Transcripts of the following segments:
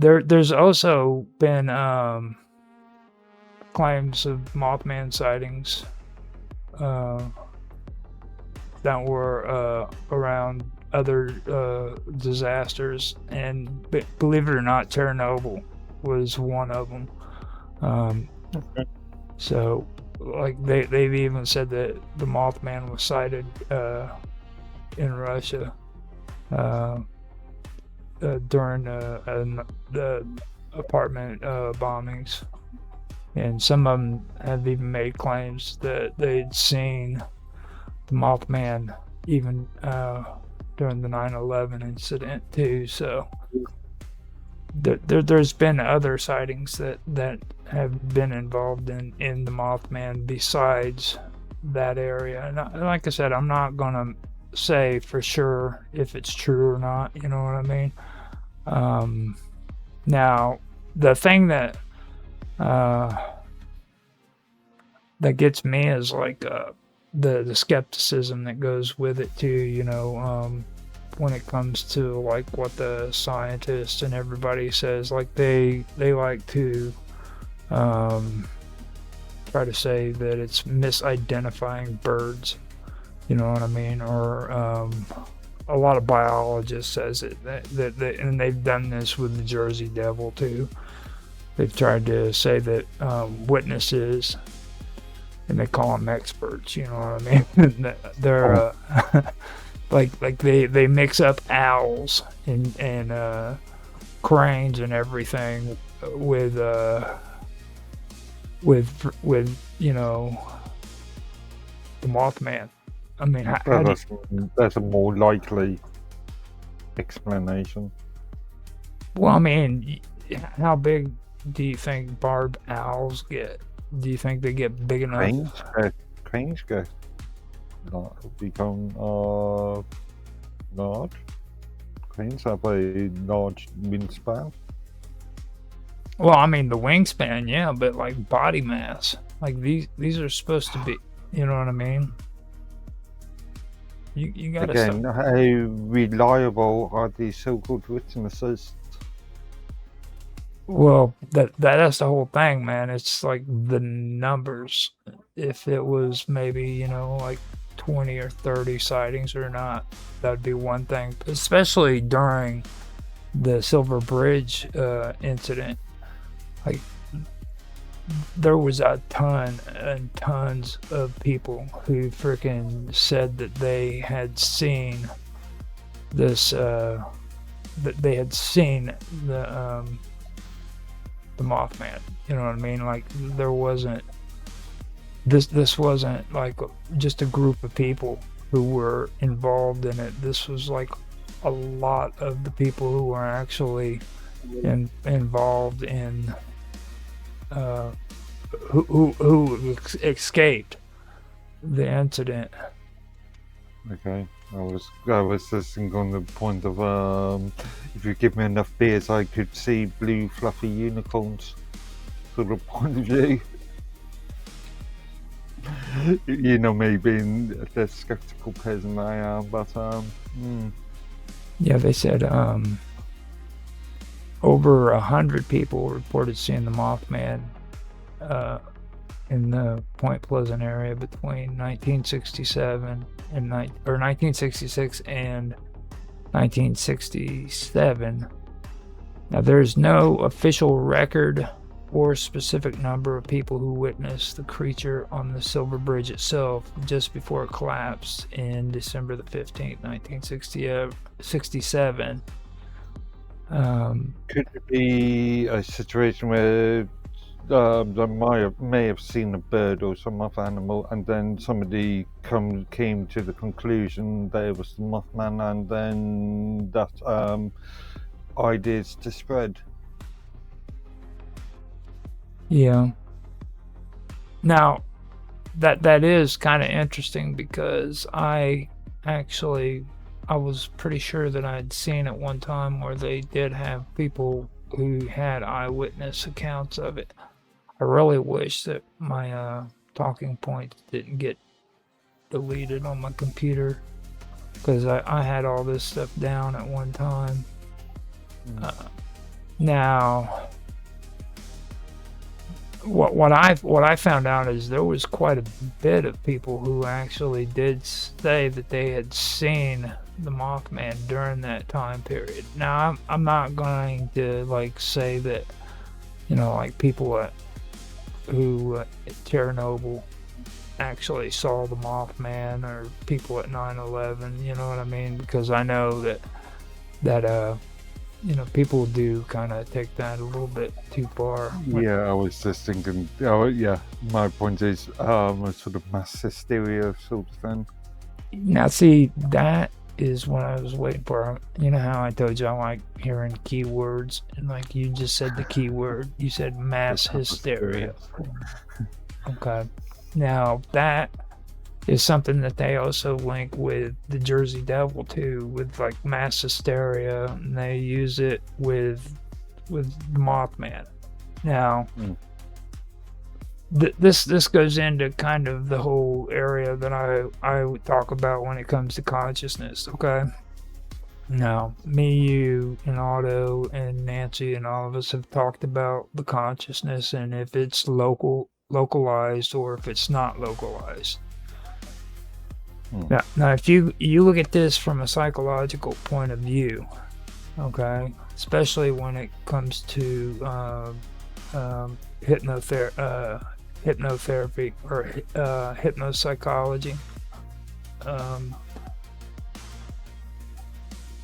there's also been claims of Mothman sightings that were around other disasters, and believe it or not, Chernobyl was one of them. Okay. So, like they've even said that the Mothman was sighted in Russia during the apartment bombings, and some of them have even made claims that they'd seen the Mothman even during the 9/11 incident too. So there's been other sightings that have been involved in the Mothman besides that area. And like I said, I'm not gonna say for sure if it's true or not. You know what I mean? Now, the thing that gets me is like the skepticism that goes with it too. You know, when it comes to like what the scientists and everybody says, like they like to try to say that it's misidentifying birds. You know what I mean? Or a lot of biologists says it that and they've done this with the Jersey Devil too. They've tried to say that witnesses, and they call them experts. You know what I mean? They're like they mix up owls and cranes and everything with you know, the Mothman. I mean, That's a more likely explanation. well, I mean, how big do you think barred owls get? Do you think they get big enough? Cranes get become large. Cranes have a large wingspan. Well, I mean, the wingspan, yeah, but like body mass, like these are supposed to be, you know what I mean? You gotta Again, how reliable are these so-called witnesses? Well, that's the whole thing, man. It's like the numbers. If it was maybe, you know, like 20 or 30 sightings or not, that'd be one thing. Especially during the Silver Bridge incident. Like, there was a ton and tons of people who freaking said that they had seen this, that they had seen the Mothman. You know what I mean? Like, there wasn't this wasn't like just a group of people who were involved in it. This was like a lot of the people who were actually involved in who escaped the incident. Okay, I was just thinking on the point of if you give me enough beers, I could see blue fluffy unicorns. Sort of point of view. You know me being the skeptical peasant I am, but Yeah, they said over 100 people reported seeing the Mothman in the Point Pleasant area between 1967 and 1966 and 1967. Now, there's no official record or specific number of people who witnessed the creature on the Silver Bridge itself just before it collapsed in December the 15th, 1967. Could it be a situation where they may have seen a bird or some other animal, and then somebody came to the conclusion that it was the Mothman, and then that ideas to spread? Yeah. Now, that is kind of interesting because I was pretty sure that I'd seen at one time where they did have people who had eyewitness accounts of it. I really wish that my talking points didn't get deleted on my computer because I had all this stuff down at one time. Now, what I found out is there was quite a bit of people who actually did say that they had seen the Mothman during that time period. Now, I'm not going to like say that, like people who at Chernobyl actually saw the Mothman, or people at 9/11. You know what I mean? Because I know that people do kind of take that a little bit too far. Yeah, I was just thinking. Oh, yeah. My point is, a sort of mass hysteria sort of thing. Now, see, that is what I was waiting for. You know how I told you I like hearing keywords, and like you just said the keyword. You said mass hysteria. Okay. Now that is something that they also link with the Jersey Devil too, with like mass hysteria, and they use it with Mothman. Now, this goes into kind of the whole area that I would talk about when it comes to consciousness. Okay. Now, me, you, and Otto, and Nancy, and all of us have talked about the consciousness and if it's localized or if it's not localized. Now, if you look at this from a psychological point of view, okay, especially when it comes to hypnotherapy or hypnopsychology,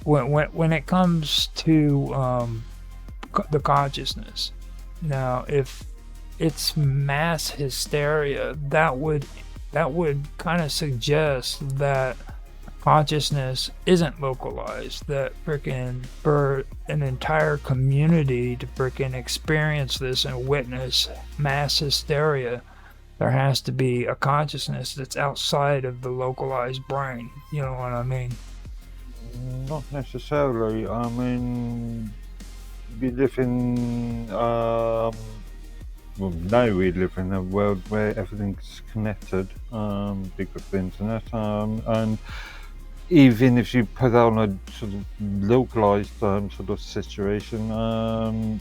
when it comes to the consciousness, now if it's mass hysteria, that would kind of suggest that consciousness isn't localized, that freaking for an entire community to freaking experience this and witness mass hysteria, there has to be a consciousness that's outside of the localized brain. You know what I mean? Not necessarily. I mean, we live in well, now we live in a world where everything's connected, because of the internet, and even if you put on a sort of localized sort of situation,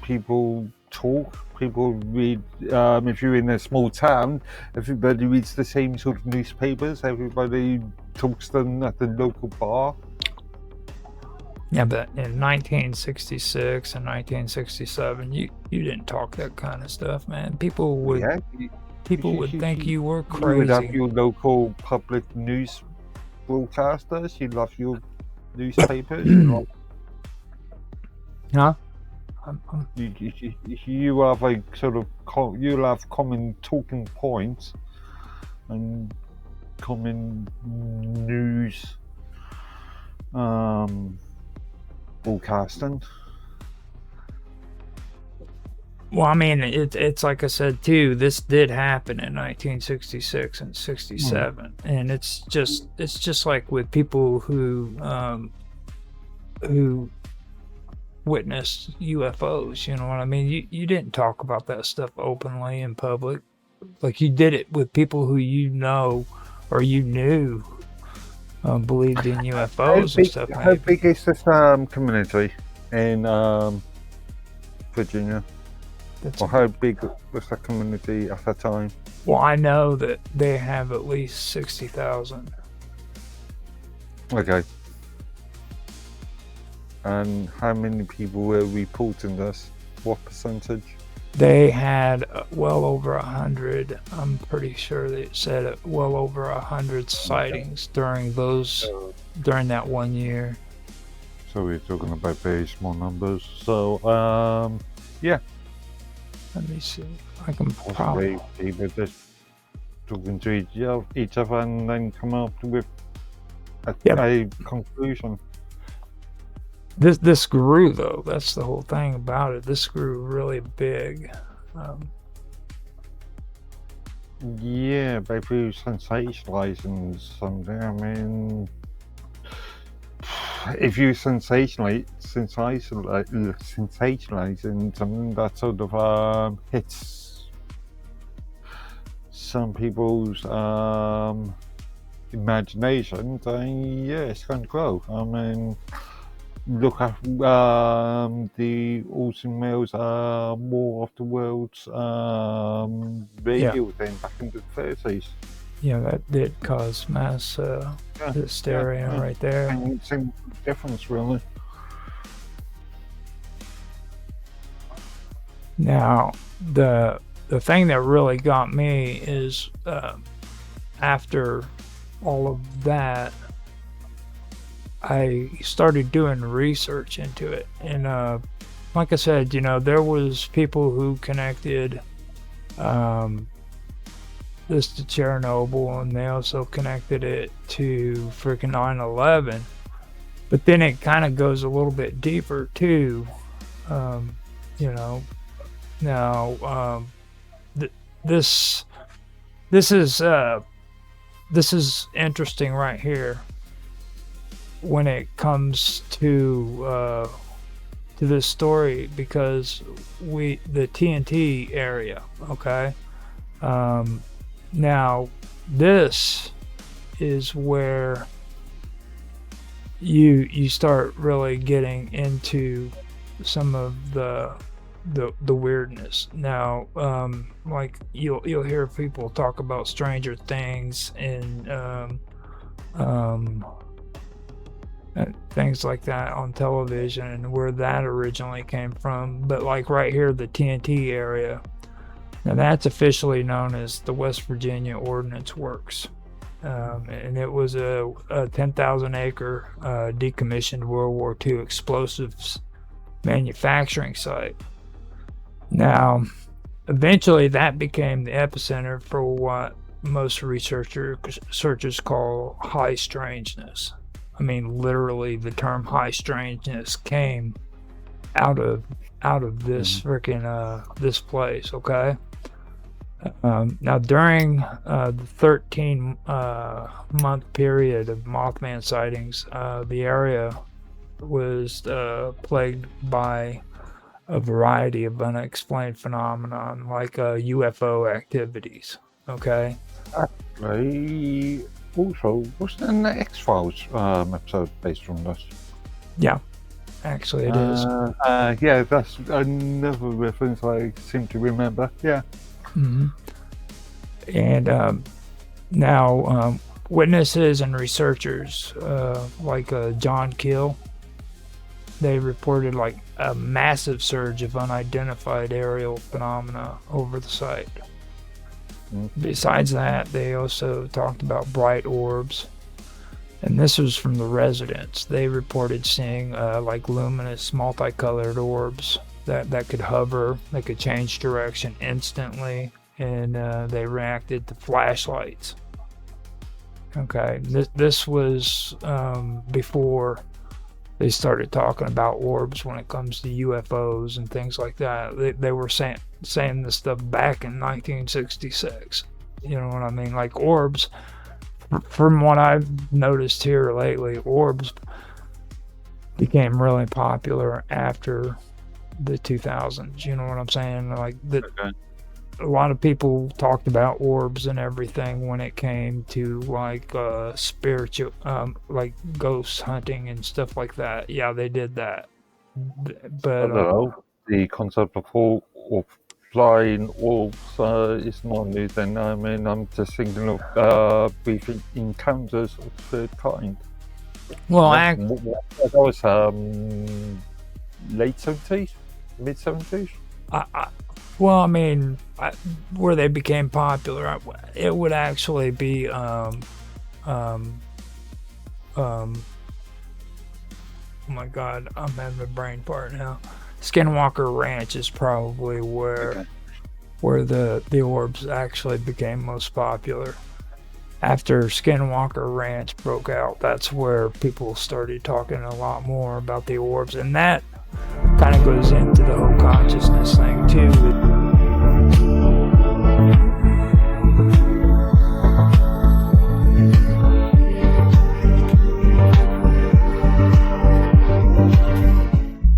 people talk, people read. If you're in a small town, everybody reads the same sort of newspapers. Everybody talks them at the local bar. Yeah, but in 1966 and 1967, you didn't talk that kind of stuff, man. People would think you were crazy. You would have your local public news broadcasters. You'd have your newspapers. Huh? You have a sort of you'll have common talking points and common news broadcasting. Well, I mean, it's like I said too. This did happen in 1966 and 67, and it's just like with people who witnessed UFOs. You know what I mean? You didn't talk about that stuff openly in public, like you did it with people who you know or you knew believed in UFOs and stuff. How big is this community in Virginia? Or how big was that community at that time? Well, I know that they have at least 60,000. Okay. And how many people were reporting this? What percentage? They had well over 100. I'm pretty sure they said well over 100 sightings during that 1 year. So we're talking about very small numbers. So yeah. Let me see. I can probably people just talking to each other and then come up with a conclusion. This grew though. That's the whole thing about it. This grew really big. Yeah, but if you sensationalizing something, I mean, if you sensationalizing something that sort of hits some people's imagination, then yeah, it's going to grow. I mean, look at the Orson Welles War of the Worlds Yeah, radio thing back in the 30s. yeah, that did cause mass Yeah, yeah, hysteria yeah. right there. Same difference, really. Now, the thing that really got me is after all of that, I started doing research into it, and like I said, you know, there was people who connected um, this to Chernobyl, and they also connected it to freaking 9/11. But then it kind of goes a little bit deeper too. Um, you know, now th- this this is this is interesting right here when it comes to this story, because the TNT area, okay. Now this is where you start really getting into some of the weirdness. Now, like you'll hear people talk about Stranger Things and things like that on television and where that originally came from. But like right here, the TNT area, now that's officially known as the West Virginia Ordnance Works. And it was a 10,000 acre decommissioned World War II explosives manufacturing site. Now, eventually that became the epicenter for what most researchers call high strangeness. I mean, literally, the term high strangeness came out of this freaking this place. Okay. Now, during the 13-month period of Mothman sightings, the area was plagued by a variety of unexplained phenomenon, like UFO activities. Okay. Actually, also, wasn't an X-Files episode based on this? Yeah, actually, it is. Yeah, that's another reference I seem to remember. Yeah. Mm-hmm. And now, witnesses and researchers like John Keel, they reported like a massive surge of unidentified aerial phenomena over the site. Besides that, they also talked about bright orbs, and this was from the residents. They reported seeing like luminous multicolored orbs that could hover, they could change direction instantly, and they reacted to flashlights. Okay, this was before they started talking about orbs when it comes to UFOs and things like that. They were saying this stuff back in 1966. You know what I mean? Like orbs, from what I've noticed here lately, orbs became really popular after the 2000s. You know what I'm saying? Like that. Okay. A lot of people talked about orbs and everything when it came to like spiritual, like ghost hunting and stuff like that. Yeah, they did that. I But don't know. The concept of flying orbs is not new then. I mean, I'm just thinking of brief encounters of the third kind. well, That was late 70s, mid 70s. well, I mean, where they became popular, it would actually be oh my God, I'm having a brain fart now. Skinwalker Ranch is probably where the orbs actually became most popular. After Skinwalker Ranch broke out, that's where people started talking a lot more about the orbs, and that kind of goes into the whole consciousness thing too.